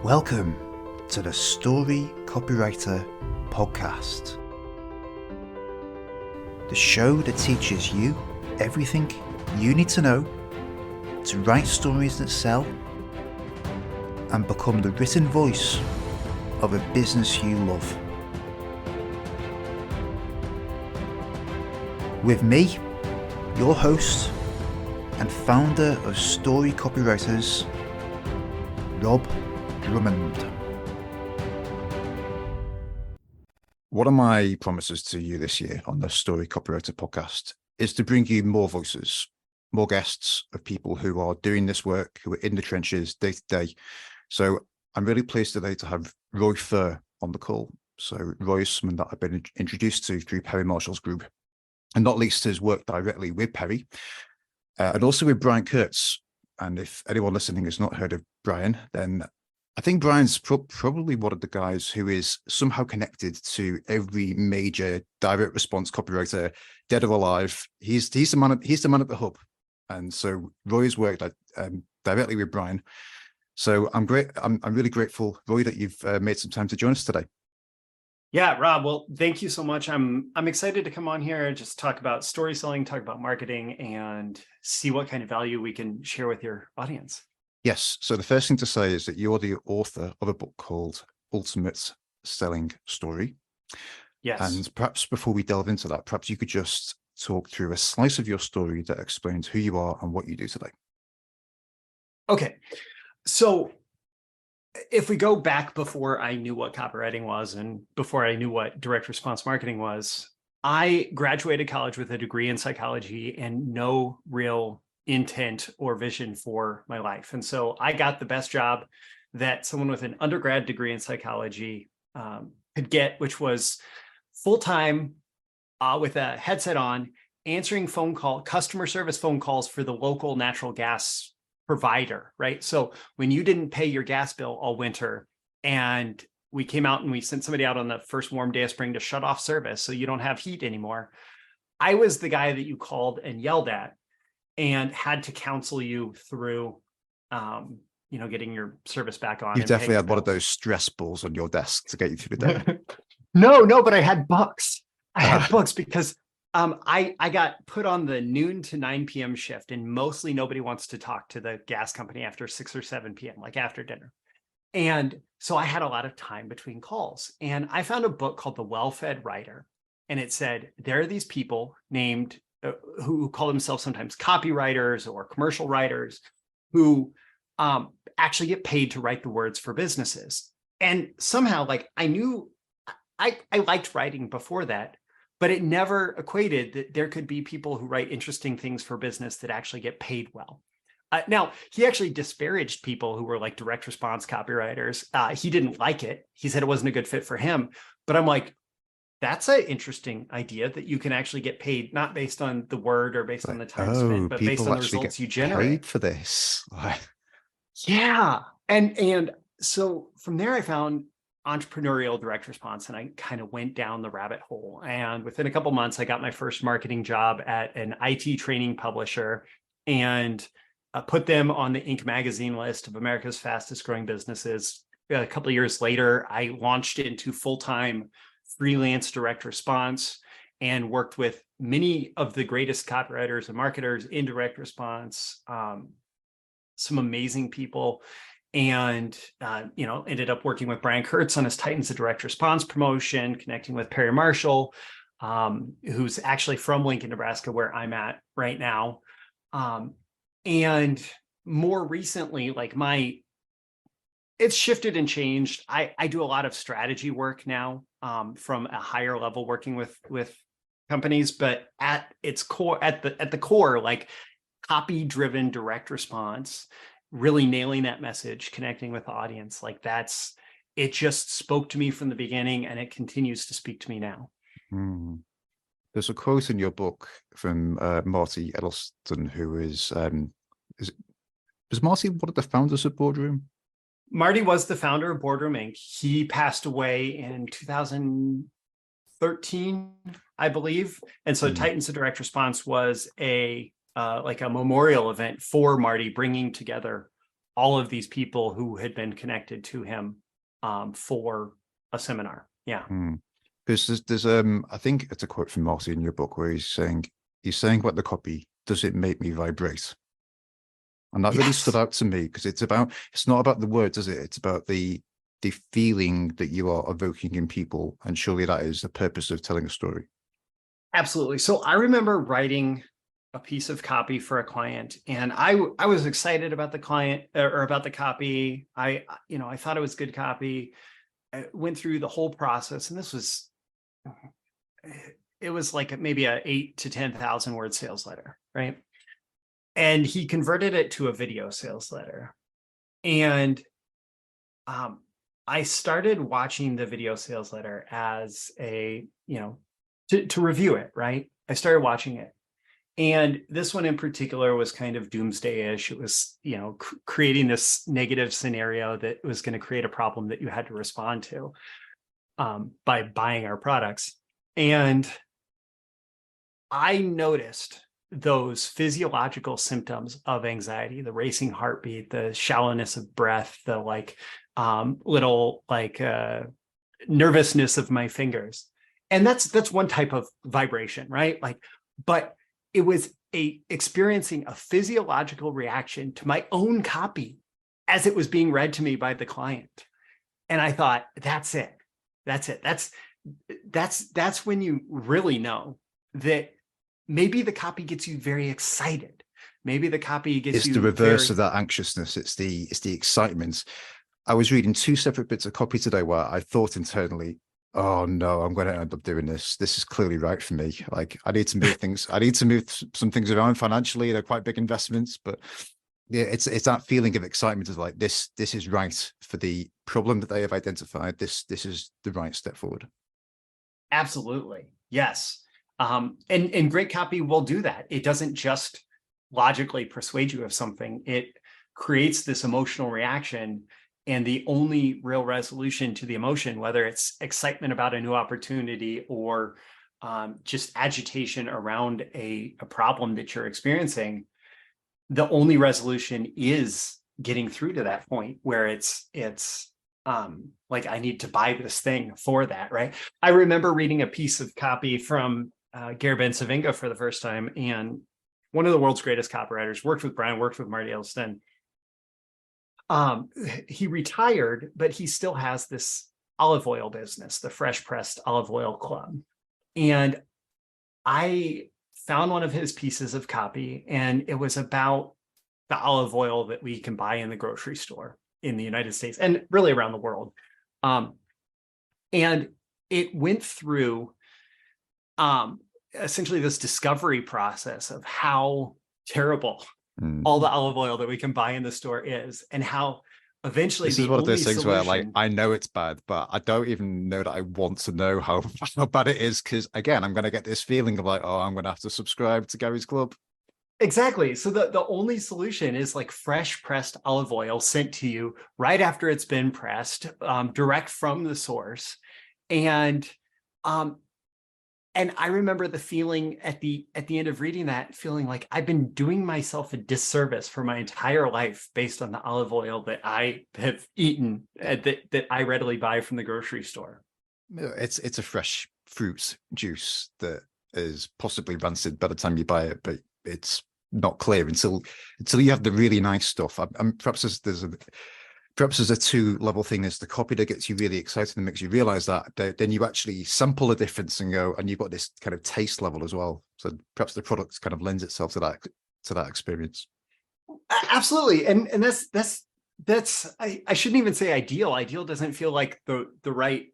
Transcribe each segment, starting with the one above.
Welcome to the Story Copywriter Podcast, the show that teaches you everything you need to know to write stories that sell and become the written voice of a business you love. With me, your host and founder of Story Copywriters, Rob Drummond. One of my promises to you this year on the Story Copywriter Podcast is to bring you more voices, more guests of people who are doing this work, who are in the trenches day to day. So I'm really pleased today to have Roy Furr on the call. So Roy is someone that I've been introduced to through Perry Marshall's group, and not least has worked directly with Perry and also with Brian Kurtz. And if anyone listening has not heard of Brian, then I think Brian's probably one of the guys who is somehow connected to every major direct response copywriter, dead or alive. He's the man at the hub, and so Roy's worked directly with Brian. So I'm really grateful, Roy, that you've made some time to join us today. Yeah, Rob. Well, thank you so much. I'm excited to come on here and just talk about story selling, talk about marketing, and see what kind of value we can share with your audience. Yes. So the first thing to say is that you're the author of a book called Ultimate Selling Story. Yes. And perhaps before we delve into that, perhaps you could just talk through a slice of your story that explains who you are and what you do today. Okay. So if we go back before I knew what copywriting was and before I knew what direct response marketing was, I graduated college with a degree in psychology and no real intent or vision for my life. And so I got the best job that someone with an undergrad degree in psychology could get, which was full-time with a headset on, answering customer service phone calls for the local natural gas provider, right? So when you didn't pay your gas bill all winter and we came out and we sent somebody out on the first warm day of spring to shut off service so you don't have heat anymore, I was the guy that you called and yelled at and had to counsel you through, getting your service back on. You've definitely had one of those stress balls on your desk to get you through the day. No, but I had books. I had books because I got put on the noon to 9 p.m. shift, and mostly nobody wants to talk to the gas company after 6 or 7 p.m., like after dinner. And so I had a lot of time between calls, and I found a book called The Well-Fed Writer, and it said, there are these people named who call themselves sometimes copywriters or commercial writers who actually get paid to write the words for businesses. And somehow, I knew I liked writing before that, but it never equated that there could be people who write interesting things for business that actually get paid well. Now, he actually disparaged people who were like direct response copywriters. He didn't like it. He said it wasn't a good fit for him. But I'm like, that's an interesting idea that you can actually get paid, not based on the word or based on the time spent, but based on the results you generate. Paid for this. Yeah. And so from there, I found entrepreneurial direct response, and I kind of went down the rabbit hole. And within a couple of months, I got my first marketing job at an IT training publisher and put them on the Inc. magazine list of America's fastest growing businesses. A couple of years later, I launched into full-time freelance direct response and worked with many of the greatest copywriters and marketers in direct response, some amazing people. And, ended up working with Brian Kurtz on his Titans of Direct Response promotion, connecting with Perry Marshall, who's actually from Lincoln, Nebraska, where I'm at right now. And more recently, it's shifted and changed. I do a lot of strategy work now from a higher level, working with companies, but at its core, at the core, copy-driven direct response, really nailing that message, connecting with the audience, it just spoke to me from the beginning, and it continues to speak to me now. There's a quote in your book from Marty Edelston, who was Marty one of the founders of Boardroom? Marty was the founder of Boardroom Inc. He passed away in 2013, I believe. And so Titans of Direct Response was a memorial event for Marty, bringing together all of these people who had been connected to him for a seminar. Yeah. Because there's I think it's a quote from Marty in your book where he's saying about the copy, does it make me vibrate? And that really stood out to me, because it's not about the words, is it? It's about the feeling that you are evoking in people. And surely that is the purpose of telling a story. Absolutely. So I remember writing a piece of copy for a client, and I was excited about the client or about the copy. I thought it was good copy. I went through the whole process, and it was like maybe a 8,000 to 10,000 word sales letter, right? And he converted it to a video sales letter. And I started watching the video sales letter as to review it, right? I started watching it. And this one in particular was kind of doomsday-ish. It was, creating this negative scenario that was going to create a problem that you had to respond to by buying our products. And I noticed those physiological symptoms of anxiety, the racing heartbeat, the shallowness of breath, the little nervousness of my fingers. And that's one type of vibration, right? But it was experiencing a physiological reaction to my own copy as it was being read to me by the client. And I thought, that's it. That's when you really know that maybe the copy gets you very excited. Maybe the copy gets it's the reverse of that anxiousness. It's the excitement. I was reading 2 separate bits of copy today where I thought internally, oh no, I'm going to end up doing this. This is clearly right for me. Like, I need to move things. I need to move some things around financially. They're quite big investments, but yeah, it's that feeling of excitement of like, this is right for the problem that they have identified. This is the right step forward. Absolutely. Yes. And great copy will do that. It doesn't just logically persuade you of something. It creates this emotional reaction. And the only real resolution to the emotion, whether it's excitement about a new opportunity or just agitation around a problem that you're experiencing, the only resolution is getting through to that point where it's like, I need to buy this thing for that, right? I remember reading a piece of copy from Gary Ben-Savinga for the first time, and one of the world's greatest copywriters, worked with Brian, worked with Marty Elston. He retired, but he still has this olive oil business, the Fresh Pressed Olive Oil Club. And I found one of his pieces of copy, and it was about the olive oil that we can buy in the grocery store in the United States and really around the world. And it went through essentially this discovery process of how terrible all the olive oil that we can buy in the store is, and how eventually this is one of those things where, like, I know it's bad, but I don't even know that I want to know how bad it is, because again, I'm going to get this feeling of like, oh, I'm going to have to subscribe to Gary's Club. Exactly. So the only solution is like fresh pressed olive oil sent to you right after it's been pressed, direct from the source. And I remember the feeling at the end of reading that, feeling like I've been doing myself a disservice for my entire life based on the olive oil that I have eaten, that I readily buy from the grocery store. It's a fresh fruit juice that is possibly rancid by the time you buy it, but it's not clear until you have the really nice stuff. Perhaps there's a 2-level thing. There's the copy that gets you really excited and makes you realize that. Then you actually sample the difference and go, and you've got this kind of taste level as well. So perhaps the product kind of lends itself to that experience. Absolutely. And that's I shouldn't even say ideal. Ideal doesn't feel like the right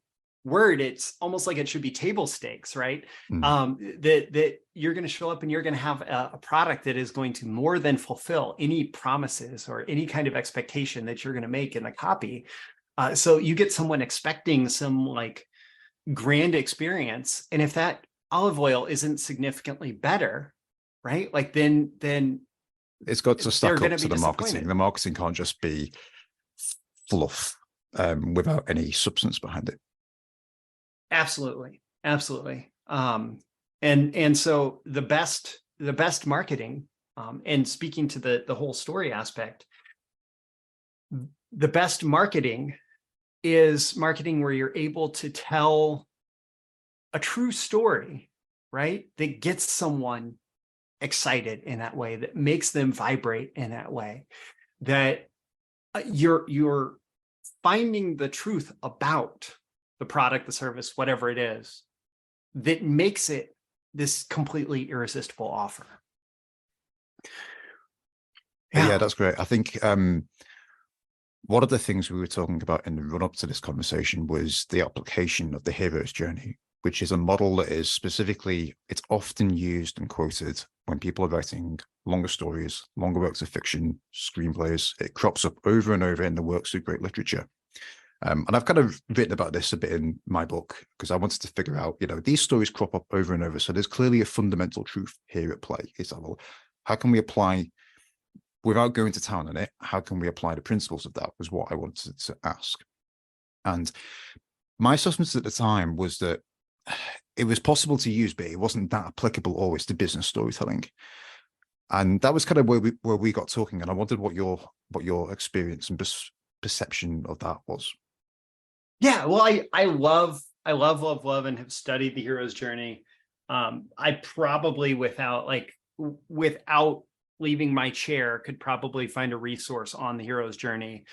word. It's almost like it should be table stakes, right? That you're going to show up and you're going to have a product that is going to more than fulfill any promises or any kind of expectation that you're going to make in the copy. So you get someone expecting some like grand experience, and if that olive oil isn't significantly better, right? Like then it's got to stack up to the marketing. The marketing can't just be fluff without any substance behind it. Absolutely. And so the best marketing, and speaking to the whole story aspect, the best marketing is marketing where you're able to tell a true story, right? That gets someone excited in that way, that makes them vibrate in that way, that you're finding the truth about the product, the service, whatever it is, that makes it this completely irresistible offer. Yeah, that's great. I think one of the things we were talking about in the run-up to this conversation was the application of the hero's journey, which is a model that is it's often used and quoted when people are writing longer stories, longer works of fiction, screenplays. It crops up over and over in the works of great literature. And I've kind of written about this a bit in my book because I wanted to figure out, these stories crop up over and over. So there's clearly a fundamental truth here at play. It's like, well, how can we apply, without going to town on it, how can we apply the principles of that was what I wanted to ask. And my assessment at the time was that it was possible to use, but it wasn't that applicable always to business storytelling. And that was kind of where we got talking. And I wondered what your experience and perception of that was. Yeah, well, I love, and have studied the hero's journey. I probably without leaving my chair could probably find a resource on the hero's journey.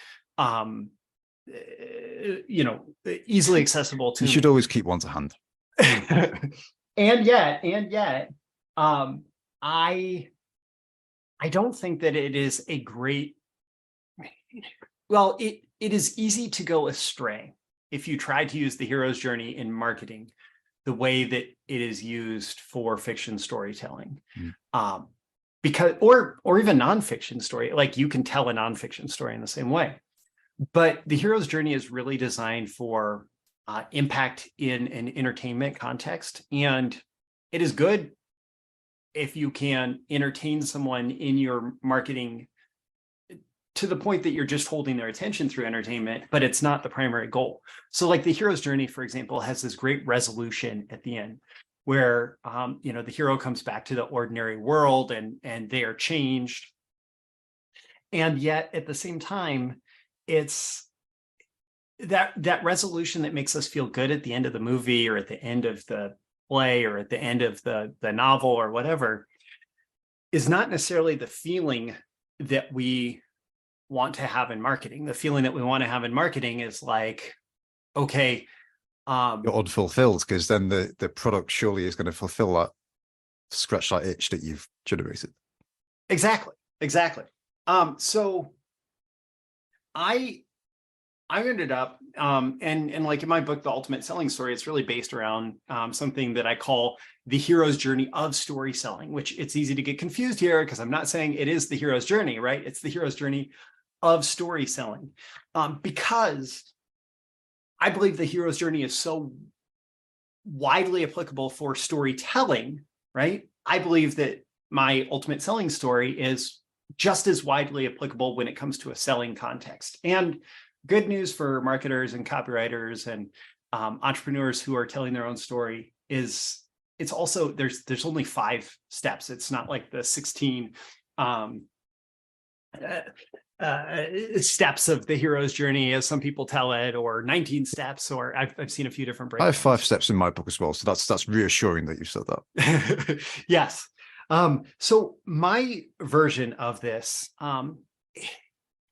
Easily accessible to you should always keep one to hand. and yet, I don't think that it is a great. Well, it is easy to go astray if you try to use the hero's journey in marketing the way that it is used for fiction storytelling. Because or even nonfiction story, like you can tell a nonfiction story in the same way. But the hero's journey is really designed for impact in an entertainment context. And it is good if you can entertain someone in your marketing to the point that you're just holding their attention through entertainment, but it's not the primary goal. So like the hero's journey, for example, has this great resolution at the end where, the hero comes back to the ordinary world and they are changed. And yet at the same time, it's that resolution that makes us feel good at the end of the movie or at the end of the play or at the end of the novel or whatever is not necessarily the feeling that we want to have in marketing. The feeling that we want to have in marketing is like, okay, you're unfulfilled because then the product surely is going to fulfill that, scratch that itch that you've generated. Exactly. So I ended up, and like in my book, The Ultimate Selling Story, it's really based around something that I call the hero's journey of story selling, which it's easy to get confused here because I'm not saying it is the hero's journey, right? It's the hero's journey of story selling, because I believe the hero's journey is so widely applicable for storytelling, right? I believe that my ultimate selling story is just as widely applicable when it comes to a selling context. And good news for marketers and copywriters and entrepreneurs who are telling their own story is it's also there's only 5 steps. It's not like the 16 steps of the hero's journey, as some people tell it, or 19 steps, or I've seen a few different breakdowns. I have 5 steps in my book as well, so that's reassuring that you said that. Yes. So my version of this,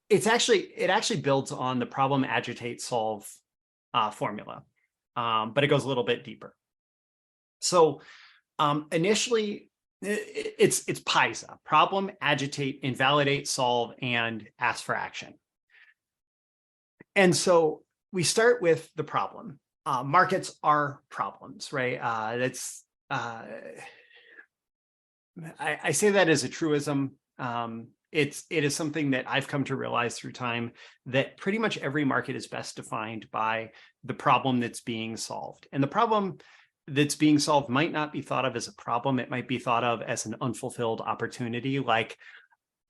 it actually builds on the problem, agitate, solve formula, but it goes a little bit deeper. So initially, it's PAISA: problem, agitate, invalidate, solve, and ask for action. And so we start with the problem. Markets are problems, right? I say that as a truism. It is something that I've come to realize through time that pretty much every market is best defined by the problem that's being solved. And the problem that's being solved might not be thought of as a problem. It might be thought of as an unfulfilled opportunity. Like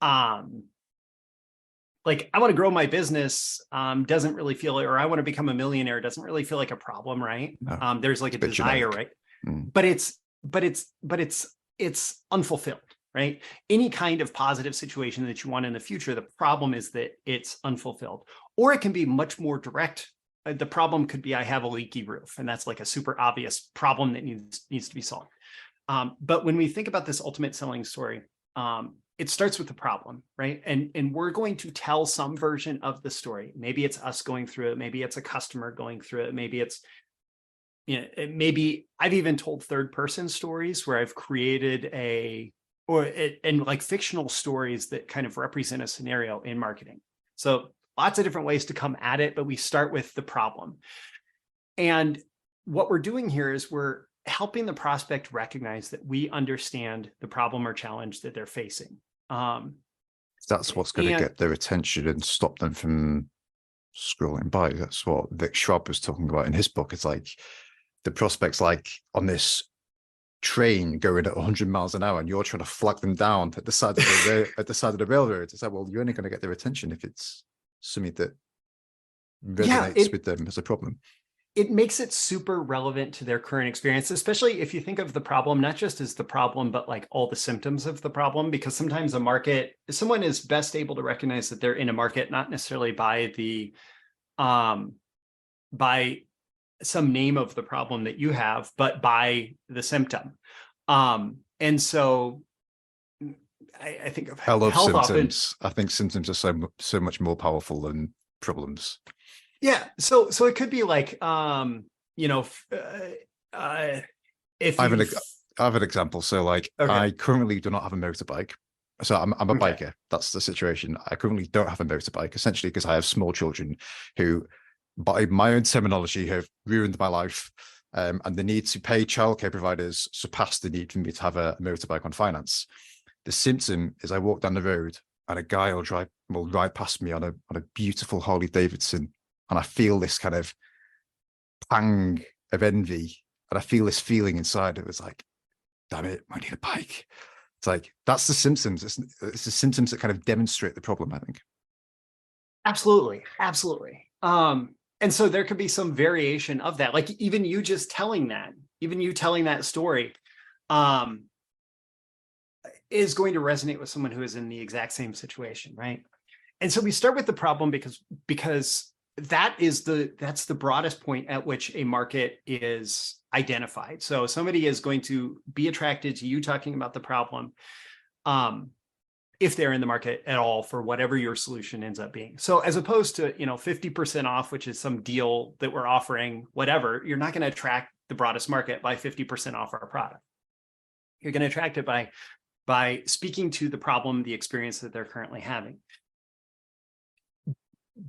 I want to grow my business doesn't really feel, or I want to become a millionaire doesn't really feel like a problem, right? No, there's like a desire, generic. right? But it's unfulfilled. right? Any kind of positive situation that you want in the future, the problem is that it's unfulfilled. Or it can be much more direct. The problem could be I have a leaky roof, and that's like a super obvious problem that needs to be solved. But when we think about this ultimate selling story, it starts with the problem, right? And we're going to tell some version of the story. Maybe it's us going through it. Maybe it's a customer going through it. Maybe it's, maybe I've even told third person stories where I've created and like fictional stories that kind of represent a scenario in marketing. So lots of different ways to come at it, but we start with the problem. And what we're doing here is we're helping the prospect recognize that we understand the problem or challenge that they're facing. That's what's going to get their attention and stop them from scrolling by. That's what Vic Schwab was talking about in his book. It's like the prospect's like on this train going at 100 miles an hour, and you're trying to flag them down at the side of the railroad. It's like, well, you're only going to get their attention if it's something that resonates with them as a problem. It makes it super relevant to their current experience, especially if you think of the problem, not just as the problem, but like all the symptoms of the problem, because sometimes someone is best able to recognize that they're in a market, not necessarily by some name of the problem that you have, but by the symptom. And so I think of I love symptoms. I think symptoms are so much more powerful than problems. Yeah. So it could be like, if I have an example. So like, okay. I currently do not have a motorbike. So I'm a biker. That's the situation. I currently don't have a motorbike, essentially because I have small children who, by my own terminology, have ruined my life. And the need to pay childcare providers surpass the need for me to have a motorbike on finance. The symptom is I walk down the road and a guy will ride past me on a beautiful Harley Davidson. And I feel this kind of pang of envy. And I feel this feeling inside. It was like, damn it, I need a bike. It's like, that's the symptoms. It's the symptoms that kind of demonstrate the problem, I think. Absolutely. Absolutely. And so there could be some variation of that. Like even you telling that story is going to resonate with someone who is in the exact same situation, right? And so we start with the problem because that's the broadest point at which a market is identified. So somebody is going to be attracted to you talking about the problem if they're in the market at all for whatever your solution ends up being. So as opposed to 50% off, which is some deal that we're offering, whatever, you're not going to attract the broadest market by 50% off our product. You're going to attract it by speaking to the problem, the experience that they're currently having.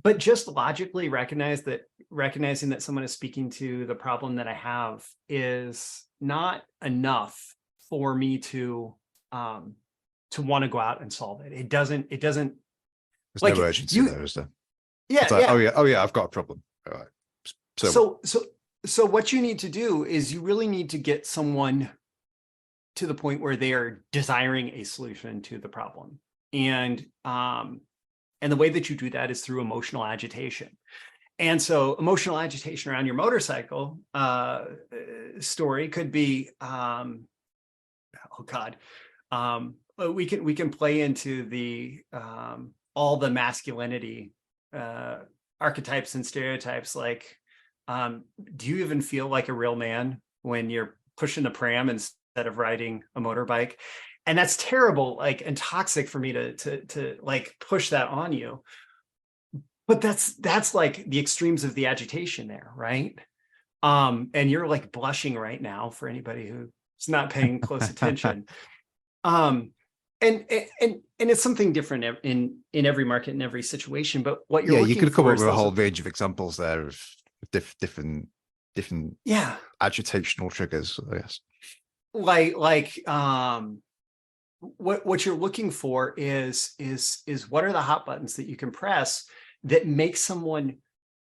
But just logically recognizing that someone is speaking to the problem that I have is not enough for me to want to go out and solve it. It doesn't. There's like, no urgency there, is there? Yeah, like, yeah. Oh yeah, I've got a problem. All right. So what you need to do is you really need to get someone to the point where they are desiring a solution to the problem. And the way that you do that is through emotional agitation. And so emotional agitation around your motorcycle story could be, we can play into the all the masculinity archetypes and stereotypes. Like, do you even feel like a real man when you're pushing the pram instead of riding a motorbike? And that's terrible, like, and toxic for me to like push that on you. But that's like the extremes of the agitation there, right? And you're like blushing right now for anybody who's not paying close attention. And it's something different in every market, in every situation. But what you're you could come up with a whole range of examples there of different agitational triggers, I guess. What you're looking for is what are the hot buttons that you can press that make someone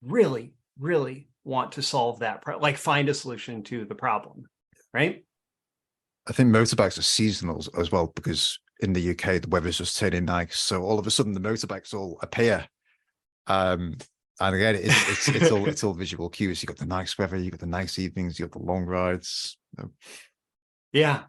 really, really want to solve that, like find a solution to the problem, right? I think motorbikes are seasonal as well, because in the UK, the weather's just turning nice. So all of a sudden the motorbikes all appear. And again, it's all visual cues. You got the nice weather, you got the nice evenings, you got the long rides. Yeah.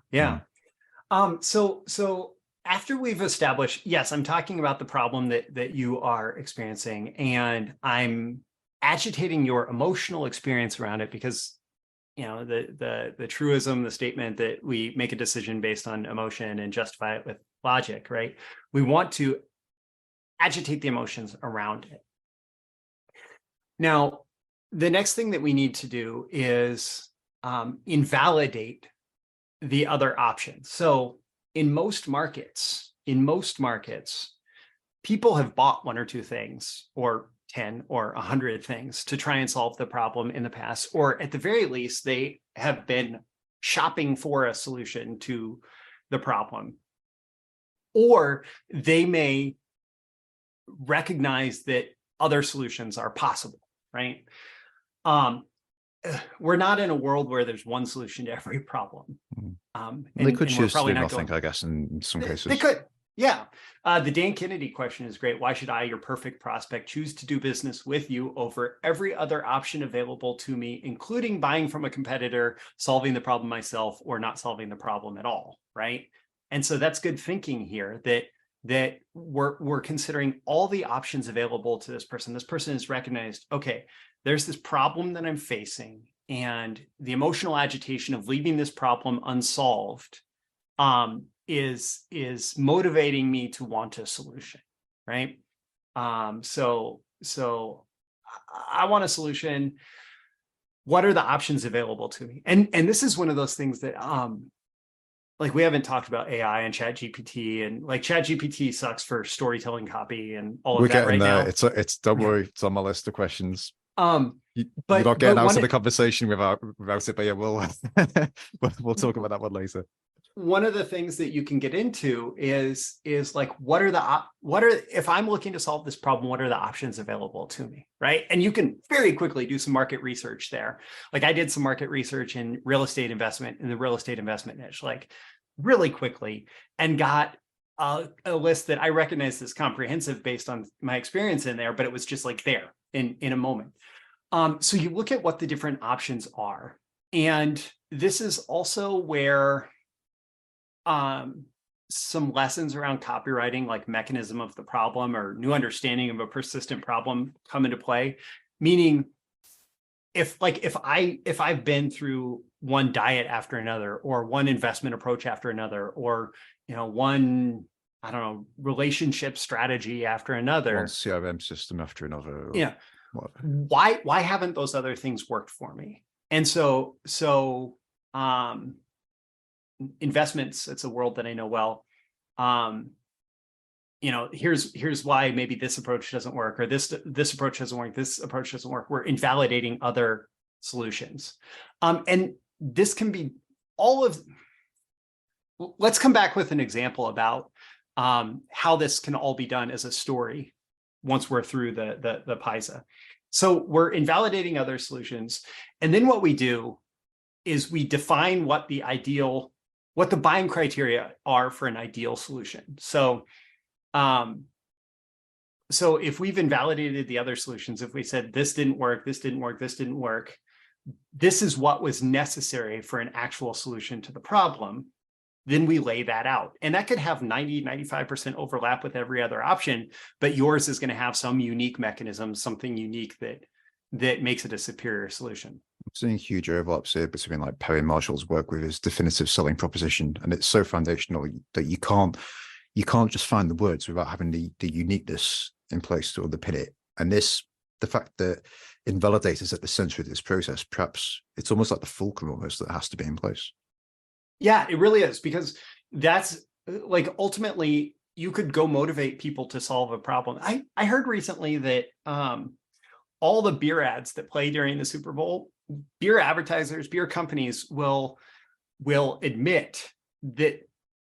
So after we've established, yes, I'm talking about the problem that you are experiencing, and I'm agitating your emotional experience around it because, the truism, the statement that we make a decision based on emotion and justify it with logic, right? We want to agitate the emotions around it. Now, the next thing that we need to do is invalidate the other options. So in most markets, people have bought one or two things, or 10 or 100 things to try and solve the problem in the past, or at the very least, they have been shopping for a solution to the problem. Or they may recognize that other solutions are possible, right? We're not in a world where there's one solution to every problem. They could choose to do not nothing, I guess, in some cases. They could, yeah. The Dan Kennedy question is great. Why should I, your perfect prospect, choose to do business with you over every other option available to me, including buying from a competitor, solving the problem myself, or not solving the problem at all, right? And so that's good thinking here, that we're considering all the options available to this person. This person has recognized, okay, there's this problem that I'm facing, and the emotional agitation of leaving this problem unsolved is motivating me to want a solution, right? So I want a solution. What are the options available to me? And this is one of those things that like, we haven't talked about AI and ChatGPT, and like ChatGPT sucks for storytelling copy and all of that right now. It's don't worry, it's on my list of questions. But you're not getting out of the conversation without it, but yeah, we'll talk about that one later. One of the things that you can get into is like, if I'm looking to solve this problem, what are the options available to me, right? And you can very quickly do some market research there. Like, I did some market research in real estate investment, in the real estate investment niche, like really quickly, and got a list that I recognize as comprehensive based on my experience in there, but it was just like there in a moment. So you look at what the different options are. And this is also where some lessons around copywriting, like mechanism of the problem or new understanding of a persistent problem, come into play. Meaning, if I've been through one diet after another, or one investment approach after another, or one, I don't know, relationship strategy after another, one CRM system after another, yeah, why haven't those other things worked for me? And so investments, it's a world that I know well. Here's why maybe this approach doesn't work, or this approach doesn't work, this approach doesn't work. We're invalidating other solutions. And this can be let's come back with an example about how this can all be done as a story once we're through the PAISA. So we're invalidating other solutions. And then what we do is we define what the buying criteria are for an ideal solution. So if we've invalidated the other solutions, if we said this didn't work, this didn't work, this didn't work, this is what was necessary for an actual solution to the problem, then we lay that out. And that could have 90-95% overlap with every other option, but yours is going to have some unique mechanism, something unique that makes it a superior solution. I'm seeing huge overlaps here between like Perry Marshall's work with his definitive selling proposition, and it's so foundational that you can't just find the words without having the uniqueness in place to underpin it. And the fact that invalidate is at the center of this process, perhaps it's almost like the fulcrum almost that has to be in place. Yeah, it really is, because that's like, ultimately you could go motivate people to solve a problem. I heard recently that all the beer ads that play during the Super Bowl, beer advertisers, beer companies will admit that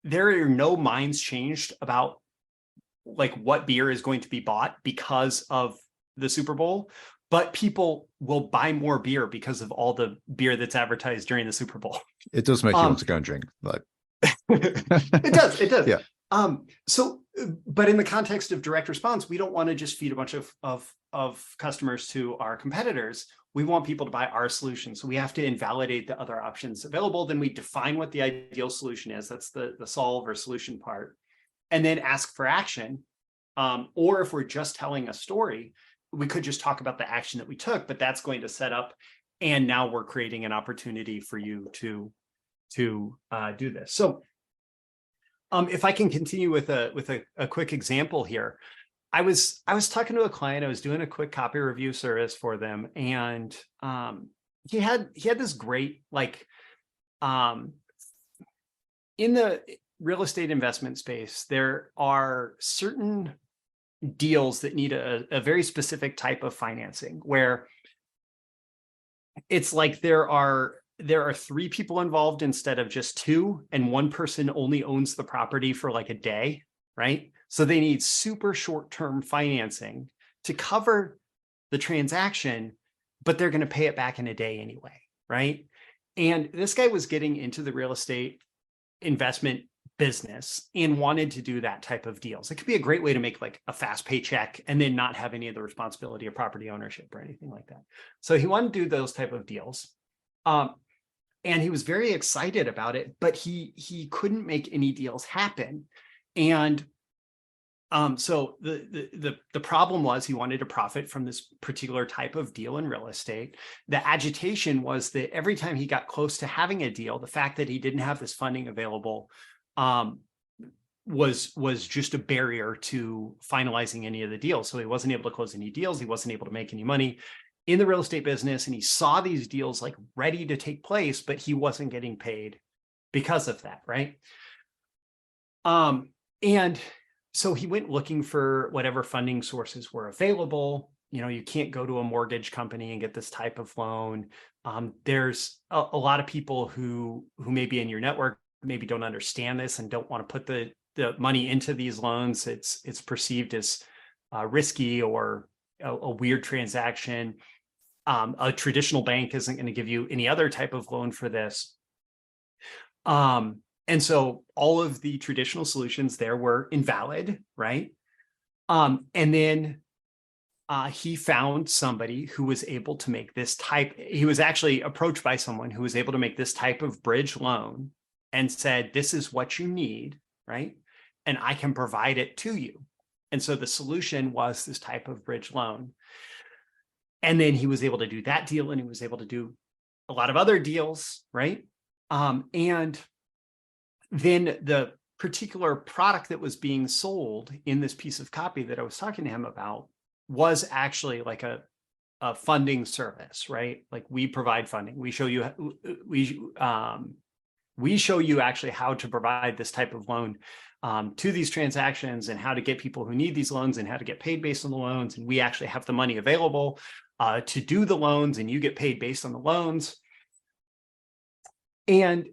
there are no minds changed about like what beer is going to be bought because of the Super Bowl, but people will buy more beer because of all the beer that's advertised during the Super Bowl. It does make you want to go and drink, like it does. Yeah. But in the context of direct response, we don't want to just feed a bunch of customers to our competitors. we want people to buy our solution. So we have to invalidate the other options available. Then we define what the ideal solution is. That's the solve or solution part. And then ask for action. Or if we're just telling a story, we could just talk about the action that we took, but that's going to set up. And now we're creating an opportunity for you to do this. So if I can continue with a quick example here, I was talking to a client. I was doing a quick copy review service for them, and he had this great, like, in the real estate investment space, there are certain deals that need a very specific type of financing, where it's like there are 3 people involved instead of just 2, and one person only owns the property for like a day, right? So they need super short-term financing to cover the transaction, but they're going to pay it back in a day anyway, right? And this guy was getting into the real estate investment business and wanted to do that type of deals. It could be a great way to make like a fast paycheck and then not have any of the responsibility of property ownership or anything like that. So he wanted to do those type of deals. And he was very excited about it, but he couldn't make any deals happen. And so the problem was he wanted to profit from this particular type of deal in real estate. The agitation was that every time he got close to having a deal, the fact that he didn't have this funding available was just a barrier to finalizing any of the deals. So he wasn't able to close any deals. He wasn't able to make any money in the real estate business. And he saw these deals like ready to take place, but he wasn't getting paid because of that, right? And so he went looking for whatever funding sources were available. You know, you can't go to a mortgage company and get this type of loan. There's a lot of people who may be in your network, maybe don't understand this and don't want to put the money into these loans. It's perceived as risky or a weird transaction. A traditional bank isn't going to give you any other type of loan for this. And so all of the traditional solutions there were invalid, right? And then he found somebody who was able to make this type. He was actually approached by someone who was able to make this type of bridge loan and said, this is what you need, right? And I can provide it to you. And so the solution was this type of bridge loan. And then he was able to do that deal, and he was able to do a lot of other deals, right? And then the particular product that was being sold in this piece of copy that I was talking to him about was actually like a funding service, right? Like, we provide funding. We show you actually how to provide this type of loan to these transactions, and how to get people who need these loans, and how to get paid based on the loans. And we actually have the money available to do the loans, and you get paid based on the loans. And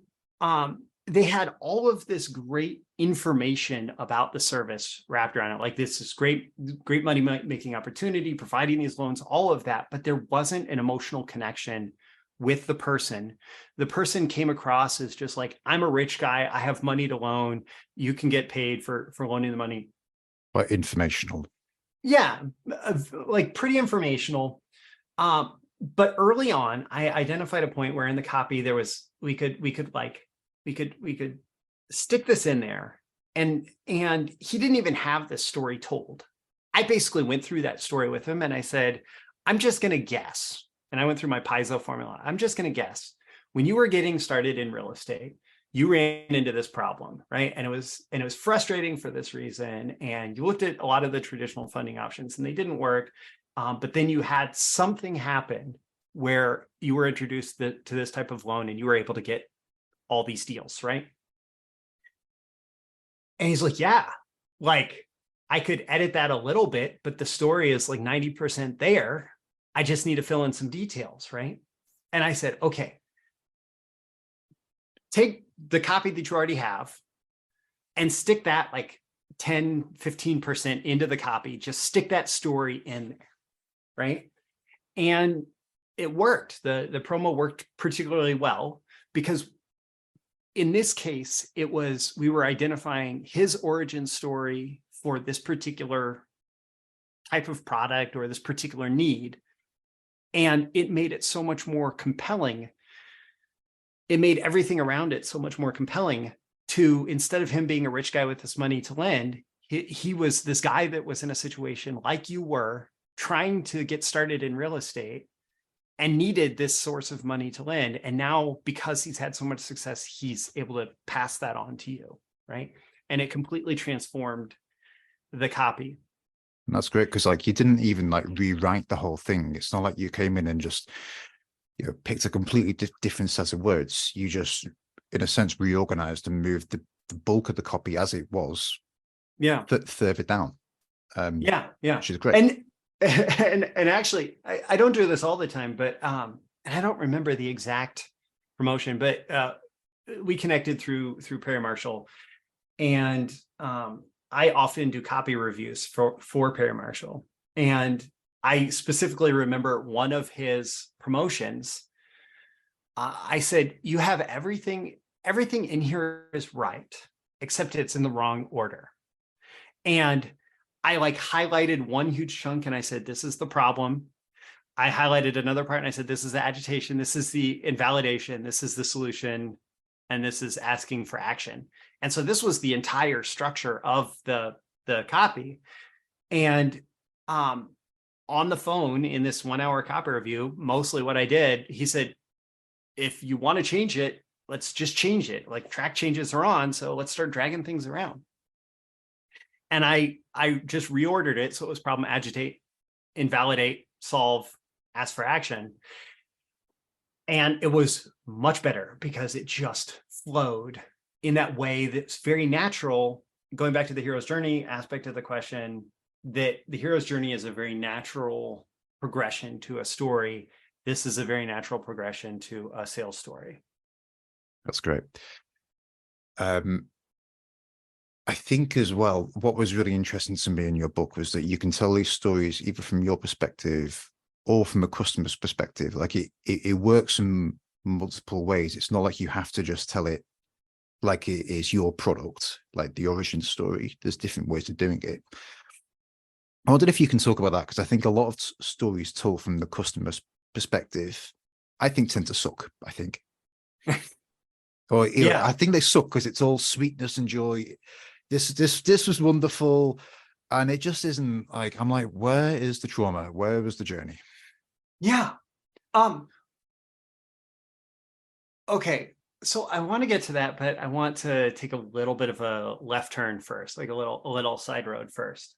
they had all of this great information about the service wrapped around it. Like, this is great money making opportunity, providing these loans, all of that, but there wasn't an emotional connection with the person. The person came across as just like, I'm a rich guy, I have money to loan, you can get paid for loaning the money. But informational. Yeah, like pretty informational. But early on, I identified a point where in the copy there was, we could stick this in there, and he didn't even have this story told. I basically went through that story with him, and I said, I'm just going to guess. And I went through my PAISA formula. I'm just going to guess. When you were getting started in real estate, you ran into this problem, right? And it was frustrating for this reason. And you looked at a lot of the traditional funding options, and they didn't work. But then you had something happen where you were introduced to this type of loan, and you were able to get all these deals, right? And he's like, yeah, like, I could edit that a little bit, but the story is like 90% there. I just need to fill in some details, right? And I said, okay, take the copy that you already have and stick that like 10, 15% into the copy. Just stick that story in there, right? And it worked. The promo worked particularly well, because in this case, we were identifying his origin story for this particular type of product or this particular need. And it made it so much more compelling. It made everything around it so much more compelling to, instead of him being a rich guy with this money to lend, he was this guy that was in a situation like you were, trying to get started in real estate and needed this source of money to lend. And now, because he's had so much success, he's able to pass that on to you, right? And it completely transformed the copy. And that's great, because like you didn't even like rewrite the whole thing. It's not like you came in and just, you know, picked a completely different set of words. You just, in a sense, reorganized and moved the bulk of the copy as it was, further down. Yeah. Which is great. And actually, I don't do this all the time, but and I don't remember the exact promotion, but we connected through Perry Marshall, and I often do copy reviews for Perry Marshall. And I specifically remember one of his promotions. I said, you have everything in here is right, except it's in the wrong order. And I like highlighted one huge chunk and I said, this is the problem. I highlighted another part and I said, this is the agitation, this is the invalidation, this is the solution, and this is asking for action. And so this was the entire structure of the copy. And on the phone in this 1 hour copy review, mostly what I did, he said, if you want to change it, let's just change it. Like, track changes are on, so let's start dragging things around. And I just reordered it. So it was problem, agitate, invalidate, solve, ask for action. And it was much better because it just flowed in that way that's very natural. Going back to the hero's journey aspect of the question, that the hero's journey is a very natural progression to a story. This is a very natural progression to a sales story. That's great. I think as well, what was really interesting to me in your book was that you can tell these stories either from your perspective or from a customer's perspective. Like it works in multiple ways. It's not like you have to just tell it like it is your product, like the origin story. There's different ways of doing it. I wondered if you can talk about that, because I think a lot of stories told from the customer's perspective, I think, tend to suck, I think. Or I think they suck because it's all sweetness and joy. This was wonderful, and it just isn't. Like, I'm like, where is the trauma? Where was the journey? Yeah. Okay. So I want to get to that, but I want to take a little bit of a left turn first, like a little side road first.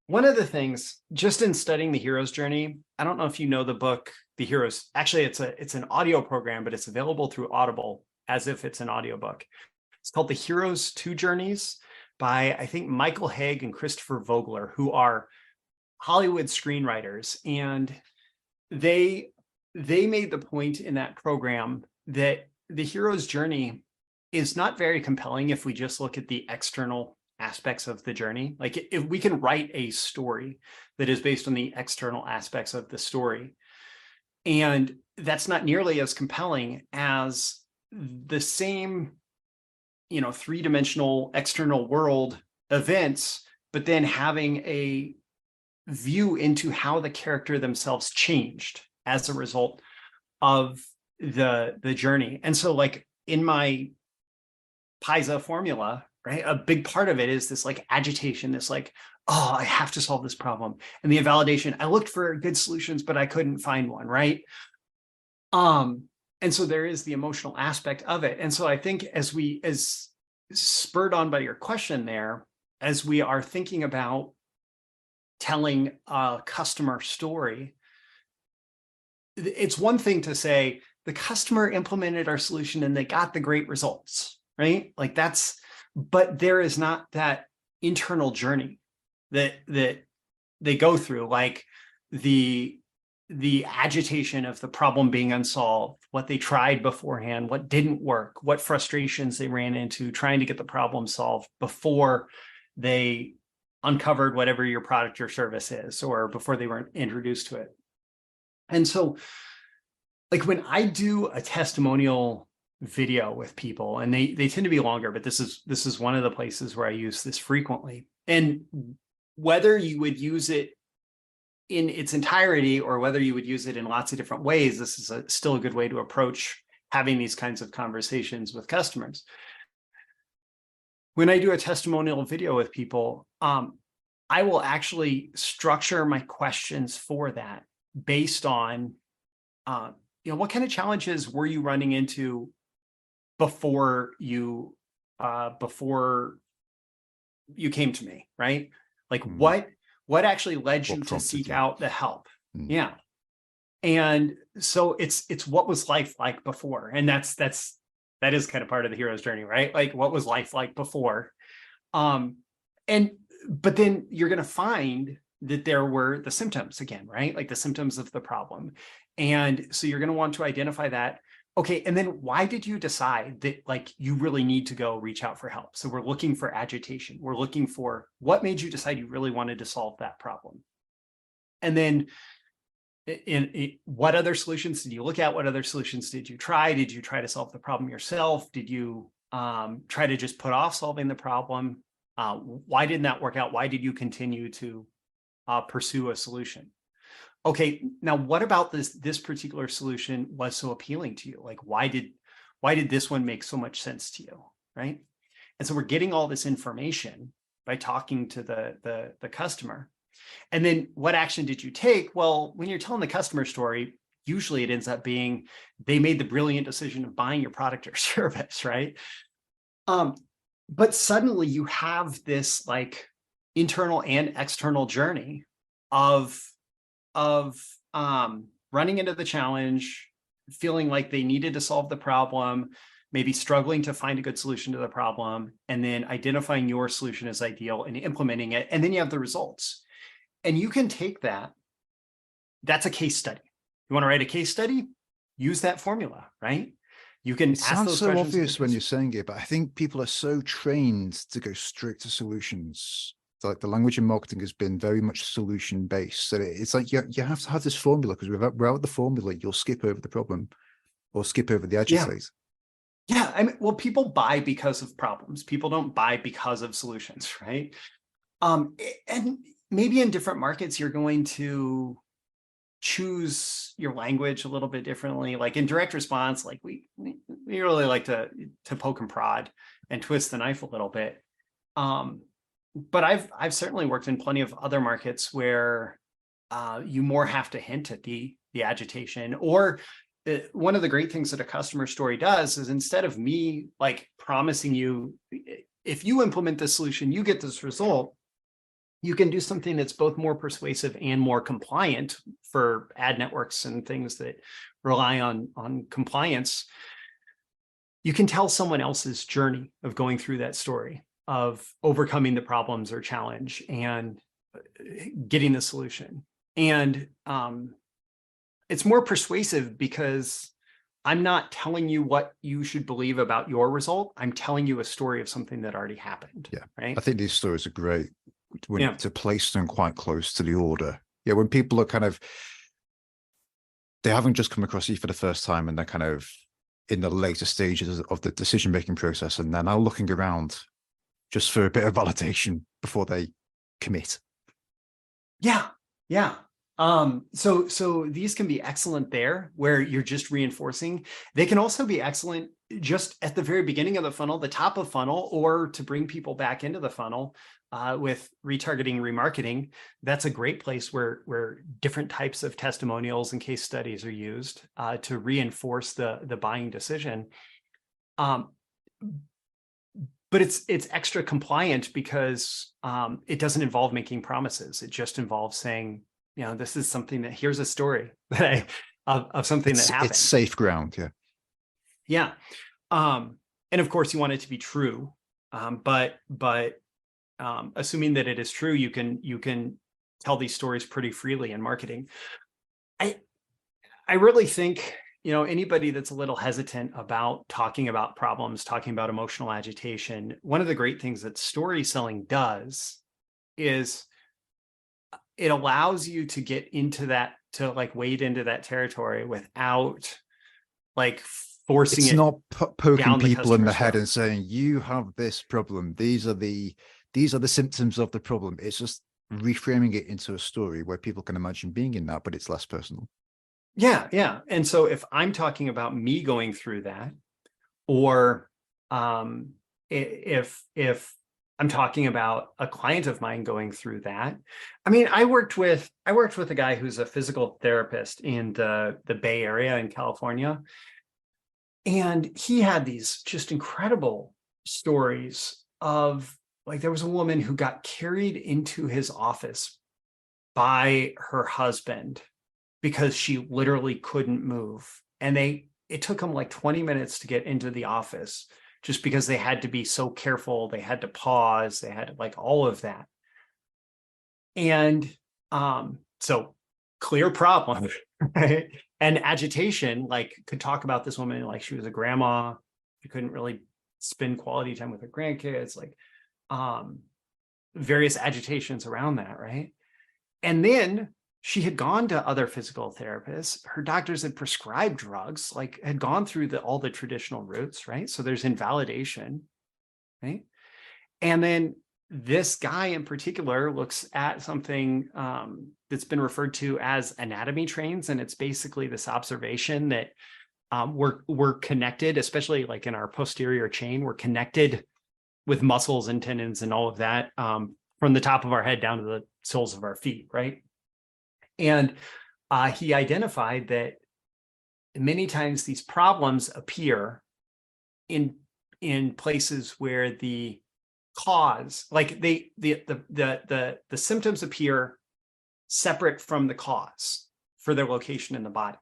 One of the things, just in studying the hero's journey, I don't know if you know the book, The Hero's. Actually, it's an audio program, but it's available through Audible as if it's an audiobook. It's called The Hero's Two Journeys by, I think, Michael Haig and Christopher Vogler, who are Hollywood screenwriters. And they made the point in that program that the hero's journey is not very compelling if we just look at the external aspects of the journey. Like, if we can write a story that is based on the external aspects of the story, and that's not nearly as compelling as the same, three-dimensional external world events, but then having a view into how the character themselves changed as a result of the journey. And so, like, in my PAISA formula, right, a big part of it is this like agitation, this like, oh, I have to solve this problem. And the invalidation, I looked for good solutions, but I couldn't find one, right? And so there is the emotional aspect of it. And so I think as spurred on by your question there, as we are thinking about telling a customer story, it's one thing to say the customer implemented our solution and they got the great results, right? Like, but there is not that internal journey that they go through, like the agitation of the problem being unsolved, what they tried beforehand, what didn't work, what frustrations they ran into trying to get the problem solved before they uncovered whatever your product or service is, or before they were introduced to it. And so, like, when I do a testimonial video with people, and they tend to be longer, but this is one of the places where I use this frequently. And whether you would use it in its entirety, or whether you would use it in lots of different ways, this is still a good way to approach having these kinds of conversations with customers. When I do a testimonial video with people, I will actually structure my questions for that based on, what kind of challenges were you running into before you came to me, right? Like what actually led you to seek out the help? Yeah. And so it's what was life like before? And that is kind of part of the hero's journey, right? Like, what was life like before? But then you're going to find that there were the symptoms again, right? Like the symptoms of the problem. And so you're going to want to identify that. Okay. And then why did you decide that like you really need to go reach out for help? So we're looking for agitation. We're looking for what made you decide you really wanted to solve that problem. And then what other solutions did you look at? What other solutions did you try? Did you try to solve the problem yourself? Did you try to just put off solving the problem? Why didn't that work out? Why did you continue to pursue a solution? Okay, now what about this particular solution was so appealing to you? Like, why did this one make so much sense to you, right? And so we're getting all this information by talking to the customer. And then what action did you take? Well, when you're telling the customer story, usually it ends up being they made the brilliant decision of buying your product or service, right? But suddenly you have this like internal and external journey of running into the challenge, feeling like they needed to solve the problem, maybe struggling to find a good solution to the problem, and then identifying your solution as ideal and implementing it. And then you have the results. And you can take that. That's a case study. You want to write a case study? Use that formula, right? You can ask sounds those so questions obvious when you're saying it, but I think people are so trained to go straight to solutions. Like the language in marketing has been very much solution based. So it's like you have to have this formula, because without the formula, you'll skip over the problem or skip over the agitate. Yeah. I mean, well, people buy because of problems. People don't buy because of solutions, right? And maybe in different markets, you're going to choose your language a little bit differently. Like in direct response, like we really like to poke and prod and twist the knife a little bit. But I've certainly worked in plenty of other markets where you more have to hint at the agitation. Or one of the great things that a customer story does is, instead of me like promising you, if you implement this solution, you get this result, you can do something that's both more persuasive and more compliant for ad networks and things that rely on compliance. You can tell someone else's journey of going through that story, of overcoming the problems or challenge and getting the solution. And it's more persuasive because I'm not telling you what you should believe about your result. I'm telling you a story of something that already happened. Yeah. Right. I think these stories are great to place them quite close to the order. Yeah. When people are they haven't just come across you for the first time and they're kind of in the later stages of the decision-making process, and they're now looking around just for a bit of validation before they commit. Yeah. Yeah. So these can be excellent there, where you're just reinforcing. They can also be excellent just at the very beginning of the funnel, the top of funnel, or to bring people back into the funnel with retargeting, remarketing. That's a great place where different types of testimonials and case studies are used to reinforce the buying decision. But it's extra compliant because it doesn't involve making promises. It just involves saying, this is something that, here's a story that of something that happened. It's safe ground. Yeah. Yeah. And of course you want it to be true. But assuming that it is true, you can tell these stories pretty freely in marketing. I really think, anybody that's a little hesitant about talking about problems, talking about emotional agitation, one of the great things that story selling does is it allows you to get into that, to like wade into that territory without like forcing it. It's not poking people in the head and saying, you have this problem. These are the symptoms of the problem. It's just reframing it into a story where people can imagine being in that, but it's less personal. Yeah, yeah. And so if I'm talking about me going through that, or if I'm talking about a client of mine going through that, I mean, I worked with a guy who's a physical therapist in the Bay Area in California, and he had these just incredible stories of, like, there was a woman who got carried into his office by her husband because she literally couldn't move. And it took them like 20 minutes to get into the office just because they had to be so careful. They had to pause, they had to, like, all of that. And so clear problem, right? And agitation, like, could talk about this woman like she was a grandma. She couldn't really spend quality time with her grandkids, like various agitations around that, right? And then she had gone to other physical therapists. Her doctors had prescribed drugs, like had gone through all the traditional routes, right? So there's invalidation, right? And then this guy in particular looks at something that's been referred to as anatomy trains. And it's basically this observation that we're connected, especially like in our posterior chain, we're connected with muscles and tendons and all of that from the top of our head down to the soles of our feet, right? And he identified that many times these problems appear in places where the cause, like the symptoms appear separate from the cause for their location in the body.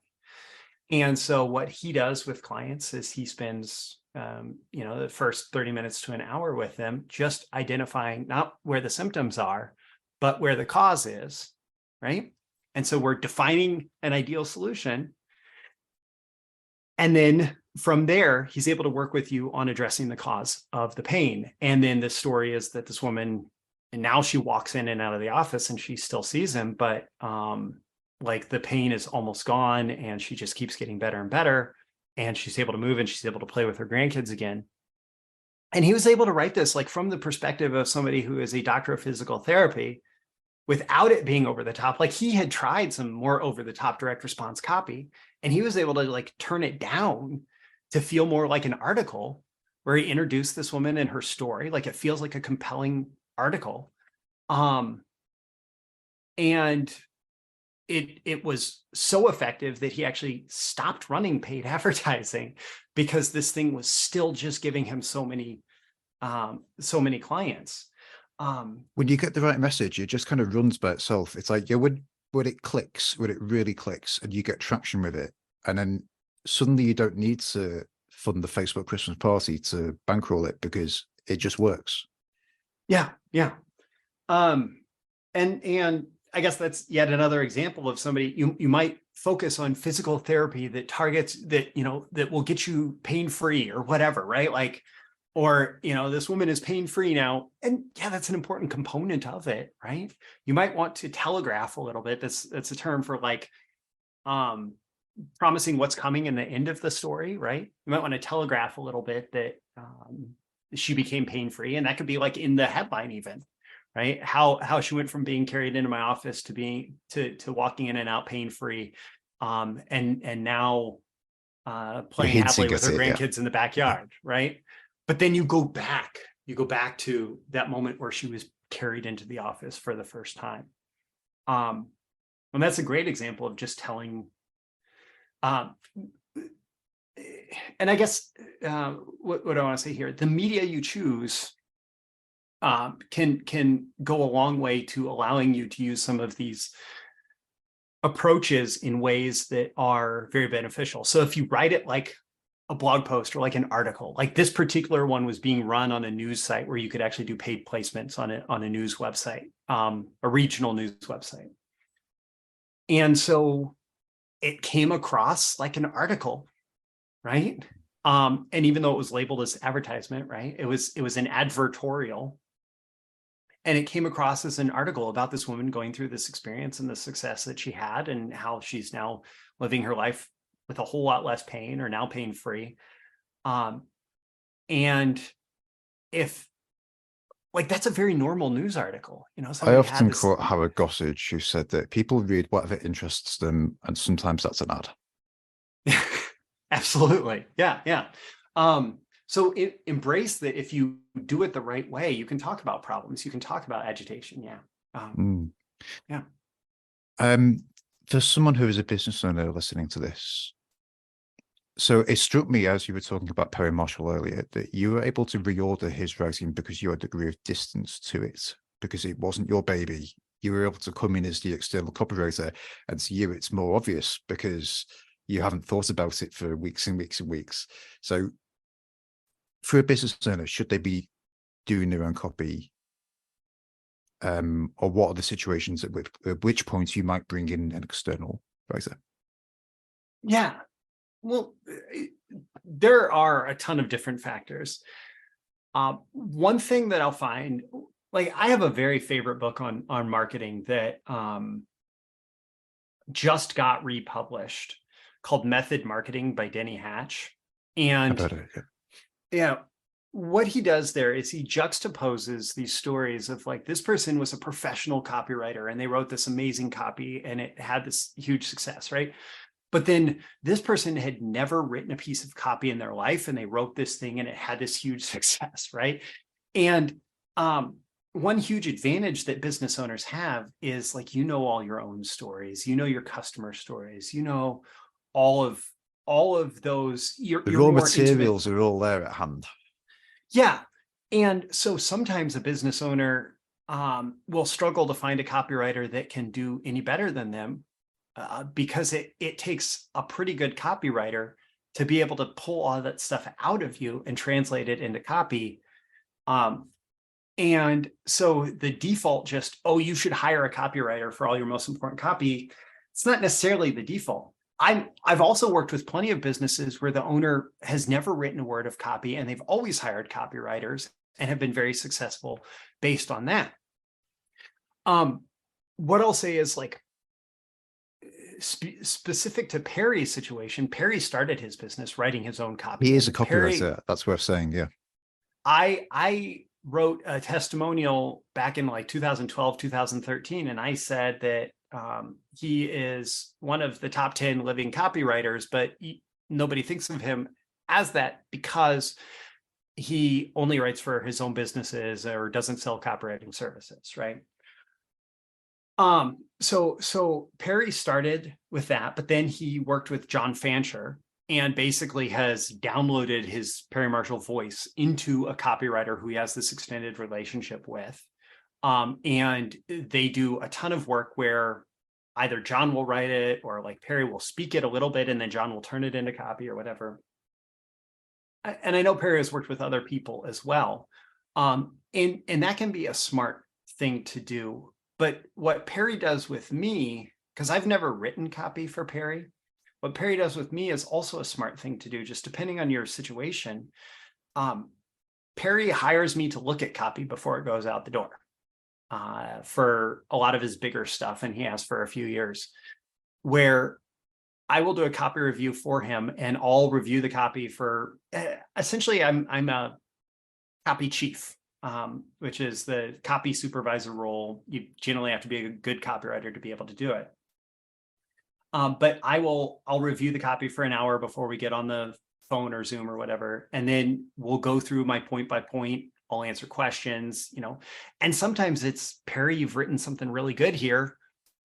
And so what he does with clients is he spends the first 30 minutes to an hour with them just identifying not where the symptoms are, but where the cause is, right? And so we're defining an ideal solution. And then from there, he's able to work with you on addressing the cause of the pain. And then the story is that this woman, and now she walks in and out of the office and she still sees him, but like the pain is almost gone and she just keeps getting better and better. And she's able to move and she's able to play with her grandkids again. And he was able to write this like from the perspective of somebody who is a doctor of physical therapy without it being over the top. Like, he had tried some more over the top direct response copy, and he was able to like turn it down to feel more like an article where he introduced this woman and her story. Like, it feels like a compelling article. And it was so effective that he actually stopped running paid advertising because this thing was still just giving him so many clients. When you get the right message, it just kind of runs by itself. It's like, yeah, when it clicks, when it really clicks and you get traction with it, and then suddenly you don't need to fund the Facebook Christmas party to bankroll it because it just works. Yeah. And I guess that's yet another example of somebody you might focus on physical therapy that targets that, that will get you pain-free or whatever, right? Like, or, this woman is pain-free now. And yeah, that's an important component of it, right? You might want to telegraph a little bit. That's a term for like promising what's coming in the end of the story, right? You might want to telegraph a little bit that she became pain-free. And that could be like in the headline even, right? How she went from being carried into my office to being to walking in and out pain-free. And now playing happily with her grandkids in the backyard, right? But then you go back to that moment where she was carried into the office for the first time. And that's a great example of just telling. And I guess what I want to say here, the media you choose can go a long way to allowing you to use some of these approaches in ways that are very beneficial. So if you write it like a blog post or like an article, like this particular one was being run on a news site where you could actually do paid placements on a news website, a regional news website. And so it came across like an article, right? And even though it was labeled as advertisement, right? It was an advertorial. And it came across as an article about this woman going through this experience and the success that she had and how she's now living her life with a whole lot less pain, or now pain-free. And if like that's a very normal news article. I Somebody had often this. quote Howard Gossage, who said that people read whatever interests them, and sometimes that's an ad. Absolutely. Yeah. Yeah. So embrace that if you do it the right way, you can talk about problems. You can talk about agitation. Yeah. Yeah. For someone who is a business owner listening to this, so it struck me as you were talking about Perry Marshall earlier that you were able to reorder his writing because you had a degree of distance to it, because it wasn't your baby. You were able to come in as the external copywriter, and to you it's more obvious because you haven't thought about it for weeks and weeks and weeks. So for a business owner, should they be doing their own copy? Or what are the situations at which points you might bring in an external writer? Yeah. Well, there are a ton of different factors. One thing that I'll find, like I have a very favorite book on marketing that just got republished called Method Marketing by Denny Hatch. And I've heard it, yeah, what he does there is he juxtaposes these stories of like, this person was a professional copywriter and they wrote this amazing copy and it had this huge success, right? But then this person had never written a piece of copy in their life and they wrote this thing and it had this huge success, right? And one huge advantage that business owners have is like, all your own stories, your customer stories, all of those. the raw materials are all there at hand. Yeah. And so sometimes a business owner will struggle to find a copywriter that can do any better than them. Because it takes a pretty good copywriter to be able to pull all that stuff out of you and translate it into copy. And so the default just, you should hire a copywriter for all your most important copy. It's not necessarily the default. I've also worked with plenty of businesses where the owner has never written a word of copy and they've always hired copywriters and have been very successful based on that. What I'll say is like, specific to Perry's situation, Perry started his business writing his own copy. He is a copywriter. That's worth saying. Yeah. I wrote a testimonial back in like 2012, 2013. And I said that he is one of the top 10 living copywriters, but nobody thinks of him as that because he only writes for his own businesses or doesn't sell copywriting services. Right. So Perry started with that, but then he worked with John Fancher and basically has downloaded his Perry Marshall voice into a copywriter who he has this extended relationship with. And they do a ton of work where either John will write it or like Perry will speak it a little bit and then John will turn it into copy or whatever. And I know Perry has worked with other people as well. And that can be a smart thing to do. But what Perry does with me, because I've never written copy for Perry, what Perry does with me is also a smart thing to do, just depending on your situation. Perry hires me to look at copy before it goes out the door for a lot of his bigger stuff, and he has for a few years, where I will do a copy review for him and I'll review the copy for, essentially I'm a copy chief. Which is the copy supervisor role. You generally have to be a good copywriter to be able to do it. But I'll review the copy for an hour before we get on the phone or Zoom or whatever. And then we'll go through my point by point. I'll answer questions, and sometimes it's, Perry, you've written something really good here.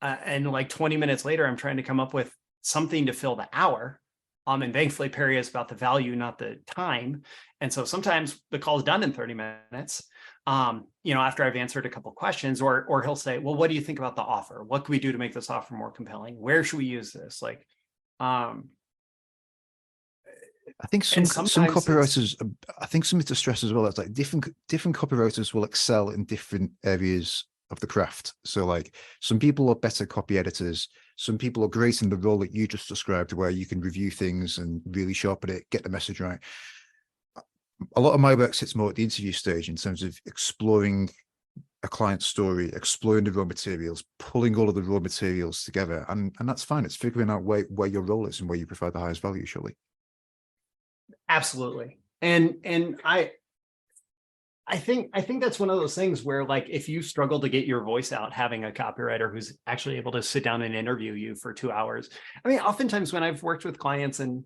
And like 20 minutes later, I'm trying to come up with something to fill the hour. And thankfully, Perry is about the value, not the time. And so sometimes the call is done in 30 minutes, after I've answered a couple of questions, or he'll say, well, what do you think about the offer? What can we do to make this offer more compelling? Where should we use this? I think some copywriters, I think something to stress as well, that's like different copywriters will excel in different areas of the craft. So like some people are better copy editors. Some people are great in the role that you just described, where you can review things and really sharpen it, get the message right. A lot of my work sits more at the interview stage in terms of exploring a client's story, exploring the raw materials, pulling all of the raw materials together. And that's fine. It's figuring out where your role is and where you provide the highest value, surely. Absolutely. And I think that's one of those things where, like, if you struggle to get your voice out, having a copywriter who's actually able to sit down and interview you for 2 hours. I mean, oftentimes when I've worked with clients and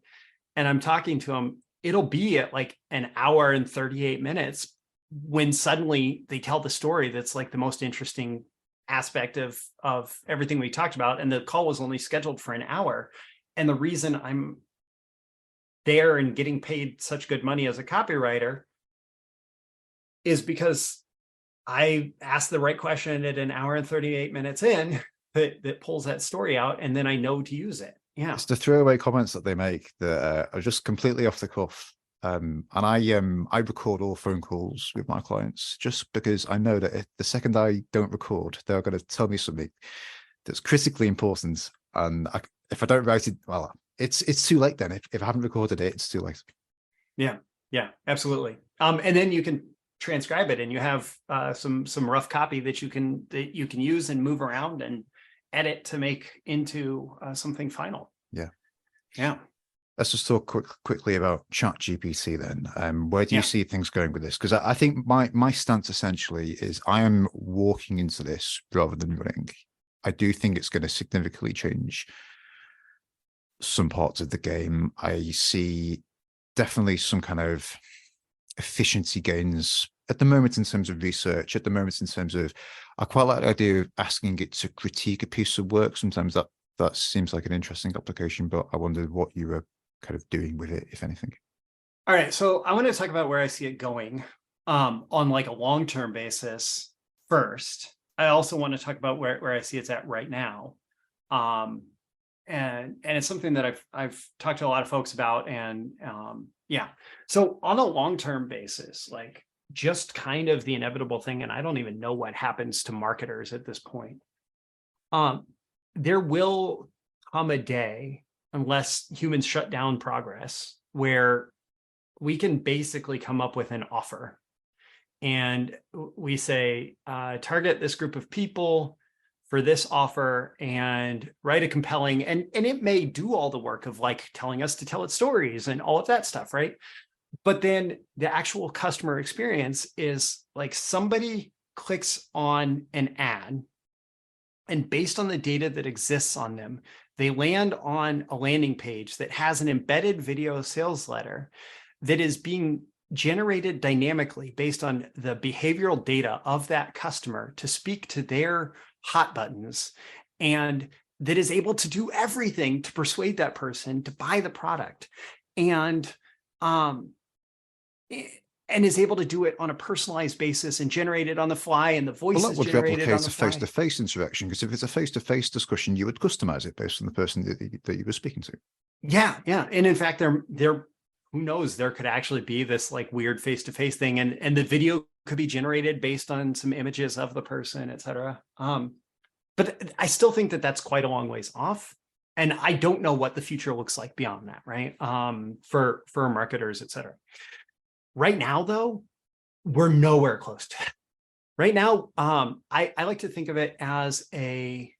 I'm talking to them, it'll be at like an hour and 38 minutes when suddenly they tell the story that's like the most interesting aspect of everything we talked about, and the call was only scheduled for an hour. And the reason I'm there and getting paid such good money as a copywriter is because I asked the right question at an hour and 38 minutes in that pulls that story out, and then I know to use it. Yeah. It's the throwaway comments that they make that are just completely off the cuff. And I record all phone calls with my clients just because I know that if the second I don't record, they're going to tell me something that's critically important. And if I don't write it, well, it's too late then. If I haven't recorded it, it's too late. Yeah, absolutely. And then you can transcribe it, and you have some rough copy that you can use and move around and edit to make into something final. Yeah. Let's just talk quickly about ChatGPT then. Where do you see things going with this? Because I think my stance essentially is I am walking into this rather than running. I do think it's going to significantly change some parts of the game. I see definitely some kind of efficiency gains at the moment in terms of research, at the moment in terms of, I quite like the idea of asking it to critique a piece of work. Sometimes that seems like an interesting application, but I wondered what you were kind of doing with it, if anything. All right, so I want to talk about where I see it going on like a long-term basis first. I also want to talk about where I see it's at right now. And it's something that I've talked to a lot of folks about. And so on a long-term basis, like just kind of the inevitable thing, and I don't even know what happens to marketers at this point. There will come a day, unless humans shut down progress, where we can basically come up with an offer. And we say, target this group of people for this offer and write a compelling, and it may do all the work of like telling us to tell its stories and all of that stuff, right? But then the actual customer experience is like somebody clicks on an ad, and based on the data that exists on them, they land on a landing page that has an embedded video sales letter that is being generated dynamically based on the behavioral data of that customer to speak to their hot buttons, and that is able to do everything to persuade that person to buy the product, and is able to do it on a personalized basis and generate it on the fly, and the voice is generated on the fly. A face-to-face interaction, because if it's a face-to-face discussion, you would customize it based on the person that you were speaking to. Yeah. And in fact, there who knows, there could actually be this like weird face-to-face thing, and the video could be generated based on some images of the person, et cetera. But I still think that that's quite a long ways off. And I don't know what the future looks like beyond that, right? For marketers, et cetera. Right now, though, we're nowhere close to it. Right now, I like to think of it as a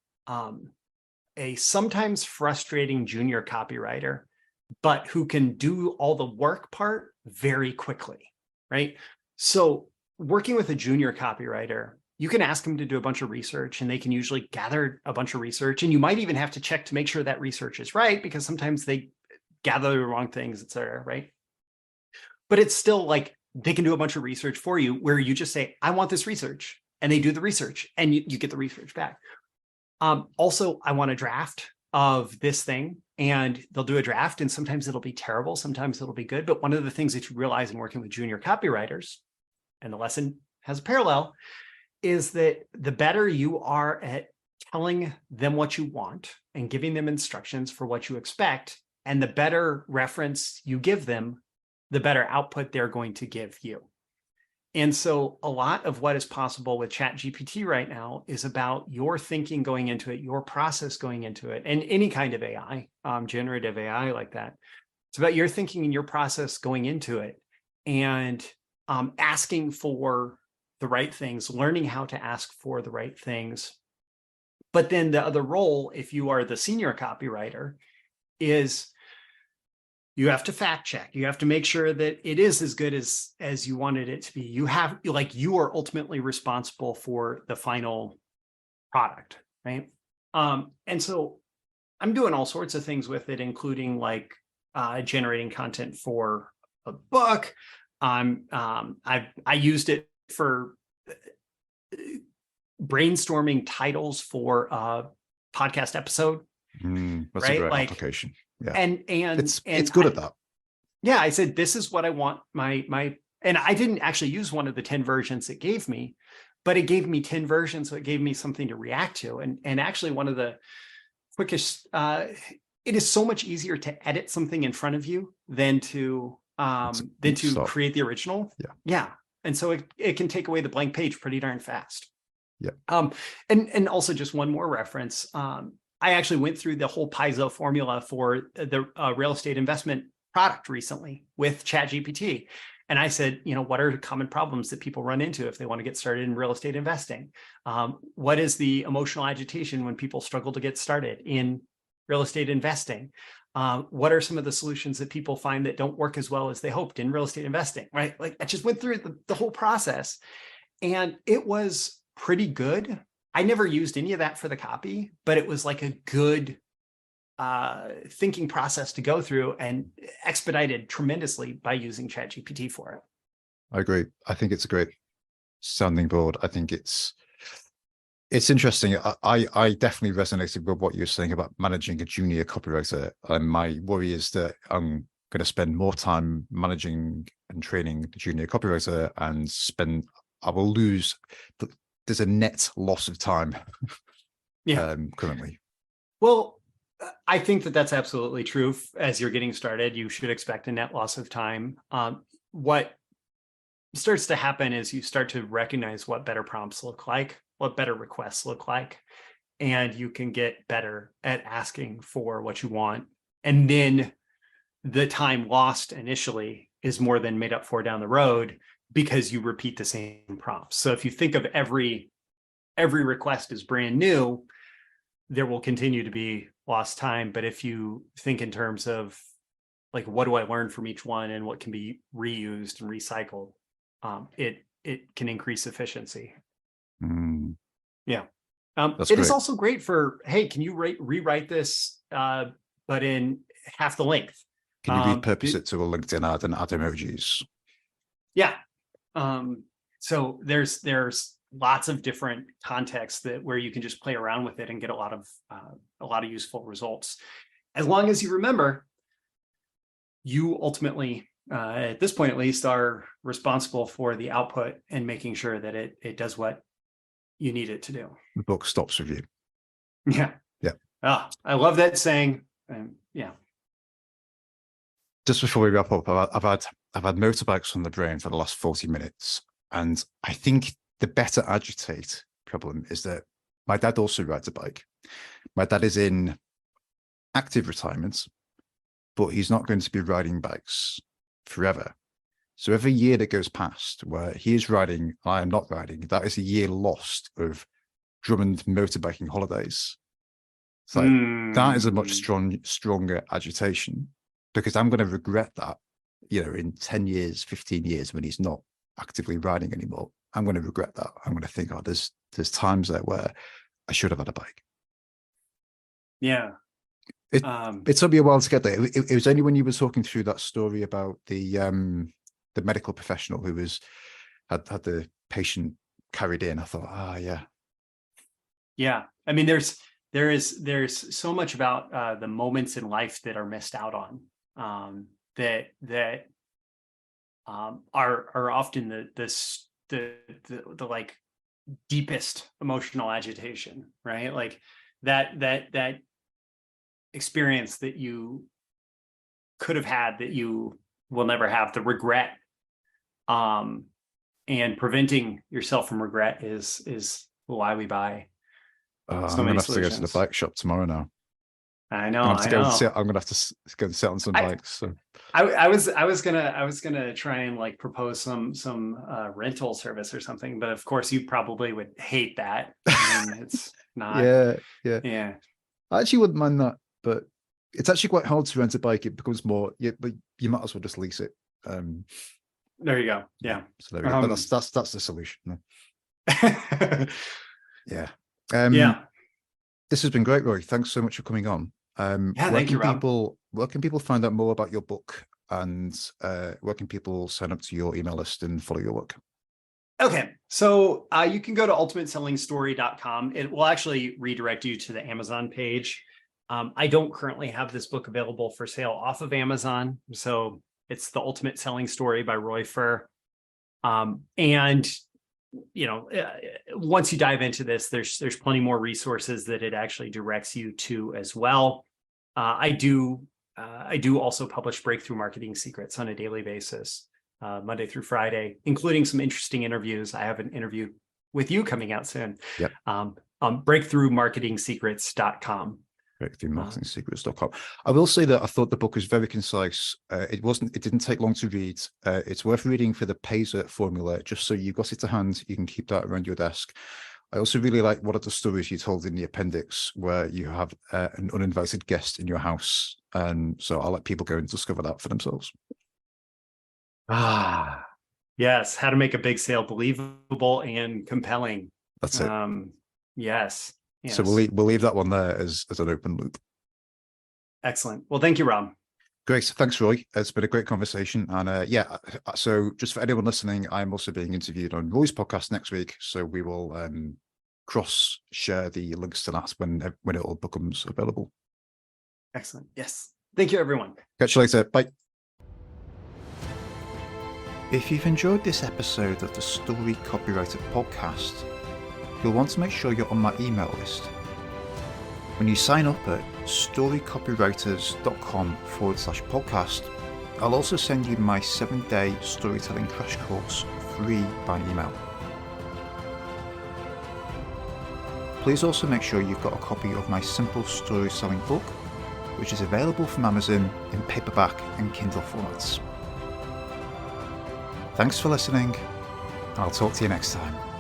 sometimes frustrating junior copywriter, but who can do all the work part very quickly, right? So working with a junior copywriter, you can ask them to do a bunch of research, and they can usually gather a bunch of research, and you might even have to check to make sure that research is right, because sometimes they gather the wrong things, et cetera, right? But it's still like they can do a bunch of research for you, where you just say, I want this research, and they do the research, and you get the research back. Also, I want a draft of this thing, and they'll do a draft, and sometimes it'll be terrible, sometimes it'll be good. But one of the things that you realize in working with junior copywriters, and the lesson has a parallel, is that the better you are at telling them what you want and giving them instructions for what you expect, and the better reference you give them, the better output they're going to give you. And so a lot of what is possible with ChatGPT right now is about your thinking going into it, your process going into it, and any kind of AI, generative AI like that. It's about your thinking and your process going into it, and asking for the right things, learning how to ask for the right things. But then the other role, if you are the senior copywriter, is You have to fact check. You have to make sure that it is as good as you wanted it to be. You are ultimately responsible for the final product, right? And so I'm doing all sorts of things with it, including like generating content for a book. I used it for brainstorming titles for a podcast episode. That's right? a great Like, application. Yeah. And it's good at that. Yeah, I said, this is what I want and I didn't actually use one of the 10 versions it gave me, but it gave me 10 versions, so it gave me something to react to. And actually one of the quickest, it is so much easier to edit something in front of you than to create the original. Yeah. And so it can take away the blank page pretty darn fast. Yeah. And also just one more reference. I actually went through the whole PAISA formula for the real estate investment product recently with ChatGPT. And I said, what are common problems that people run into if they want to get started in real estate investing? What is the emotional agitation when people struggle to get started in real estate investing? What are some of the solutions that people find that don't work as well as they hoped in real estate investing, right? Like I just went through the whole process, and it was pretty good. I never used any of that for the copy, but it was like a good thinking process to go through, and expedited tremendously by using ChatGPT for it. I agree. I think it's a great sounding board. I think it's interesting. I definitely resonated with what you're saying about managing a junior copywriter. And my worry is that I'm going to spend more time managing and training the junior copywriter, and I will lose. There's a net loss of time. Currently. Well, I think that that's absolutely true. As you're getting started, you should expect a net loss of time. What starts to happen is you start to recognize what better prompts look like, what better requests look like, and you can get better at asking for what you want. And then the time lost initially is more than made up for down the road, because you repeat the same prompts. So if you think of every request as brand new, there will continue to be lost time. But if you think in terms of like, what do I learn from each one and what can be reused and recycled, it can increase efficiency. Yeah. It is also great for, hey, can you rewrite this, but in half the length? Can you repurpose it to a LinkedIn ad and add emojis? Yeah. So there's lots of different contexts where you can just play around with it and get a lot of useful results. As long as you remember, you ultimately, at this point at least, are responsible for the output and making sure that it does what you need it to do. The book stops with you. Yeah. Yeah. I love that saying. Yeah. Just before we wrap up, I've had motorbikes on the brain for the last 40 minutes. And I think the better agitate problem is that my dad also rides a bike. My dad is in active retirement, but he's not going to be riding bikes forever. So every year that goes past where he is riding, I am not riding, that is a year lost of Drummond motorbiking holidays. It's like, that is a much stronger agitation, because I'm going to regret that, in 10 years, 15 years, when he's not actively riding anymore. I'm going to regret that. I'm going to think, there's times there where I should have had a bike. Yeah. It took me a while to get there. It was only when you were talking through that story about the medical professional who had the patient carried in. I thought, yeah. Yeah. I mean, there's so much about the moments in life that are missed out on, that are often the like deepest emotional agitation, right? Like that experience that you could have had that you will never have, the regret, and preventing yourself from regret is why we buy I'm gonna have to go to the bike shop tomorrow now. I know. I'm gonna have to go and sit on some bikes. So I was gonna try and like propose some rental service or something, but of course you probably would hate that. I mean, it's not. Yeah. I actually wouldn't mind that, but It's actually quite hard to rent a bike. It becomes more, but you might as well just lease it. There you go. Yeah. So there we go. But that's the solution. Yeah. Yeah. This has been great, Roy. Thanks so much for coming on. Thank you, Rob. Where can people find out more about your book, and where can people sign up to your email list and follow your work? Okay, so you can go to ultimatesellingstory.com. It will actually redirect you to the Amazon page. I don't currently have this book available for sale off of Amazon. So it's The Ultimate Selling Story by Roy Furr. And, once you dive into this, there's plenty more resources that it actually directs you to as well. I do also publish breakthrough marketing secrets on a daily basis, Monday through Friday, including some interesting interviews. I have an interview with you coming out soon. Yep. On breakthroughmarketingsecrets.com. Breakthroughmarketingsecrets.com. I will say that I thought the book was very concise. It didn't take long to read. It's worth reading for the PAISA formula, just so you got it to hand. You can keep that around your desk. I also really like one of the stories you told in the appendix, where you have an uninvited guest in your house. And so I'll let people go and discover that for themselves. Yes. How to make a big sale believable and compelling. That's it. Yes. So we'll leave that one there as an open loop. Excellent. Well, thank you, Rob. Great. Thanks, Roy. It's been a great conversation. And so just for anyone listening, I'm also being interviewed on Roy's podcast next week. So we will cross-share the links to that when it all becomes available. Excellent. Yes. Thank you, everyone. Catch you later. Bye. If you've enjoyed this episode of the Story Copywriter podcast, you'll want to make sure you're on my email list. When you sign up at storycopywriters.com/podcast, I'll also send you my 7-day storytelling crash course free by email. Please also make sure you've got a copy of my simple story selling book, which is available from Amazon in paperback and Kindle formats. Thanks for listening, and I'll talk to you next time.